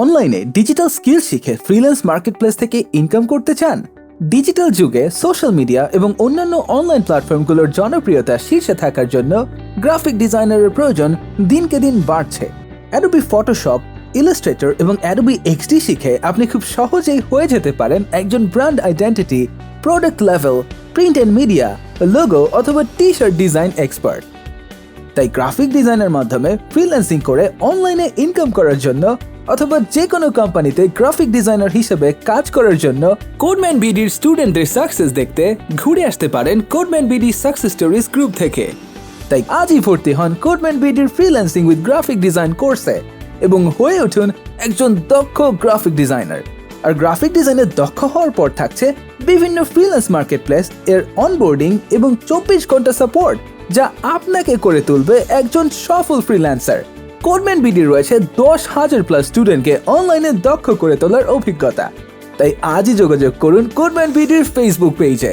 অনলাইনে digital skill শিখে freelance marketplace থেকে ইনকাম করতে চান? ডিজিটাল যুগে সোশ্যাল মিডিয়া এবং অন্যান্য অনলাইন প্ল্যাটফর্মগুলোর জনপ্রিয়তা শীর্ষে থাকার জন্য গ্রাফিক ডিজাইনারের প্রয়োজন দিনকে দিন বাড়ছে। অ্যাডোবি ফটোশপ, ইলাস্ট্রেটর এবং অ্যাডোবি এক্সডি শিখে আপনি খুব সহজেই হয়ে যেতে পারেন একজন brand identity, product level, print and media, logo অথবা টি শার্ট ডিজাইন এক্সপার্ট। তাই গ্রাফিক ডিজাইনের মাধ্যমে ফ্রিল্যান্সিং করে অনলাইনে ইনকাম করার জন্য অথবা যে কোনো কোম্পানিতে গ্রাফিক ডিজাইনার হিসেবে কাজ করার জন্য কোডম্যান বিডির স্টুডেন্টদের সাকসেস দেখতে ঘুরে আসতে পারেন Codeman BD success stories group থেকে। তাই আজই ভর্তি হন Codeman বিডির freelancing with graphic design কোর্সে এবং হয়ে উঠুন একজন দক্ষ গ্রাফিক ডিজাইনার। আর গ্রাফিক ডিজাইনে দক্ষ হওয়ার পর থাকছে বিভিন্ন ফ্রিল্যান্স মার্কেটপ্লেস এর অনবোর্ডিং এবং 24 ঘন্টা সাপোর্ট, যা আপনাকে করে তুলবে একজন সফল ফ্রিল্যান্সার। কোডম্যান বিডি রয়েছে 10,000+ স্টুডেন্টকে অনলাইনে দক্ষ করে তোলার অভিজ্ঞতা। তাই আজই যোগাযোগ করুন কোডম্যান বিডির ফেসবুক পেজে।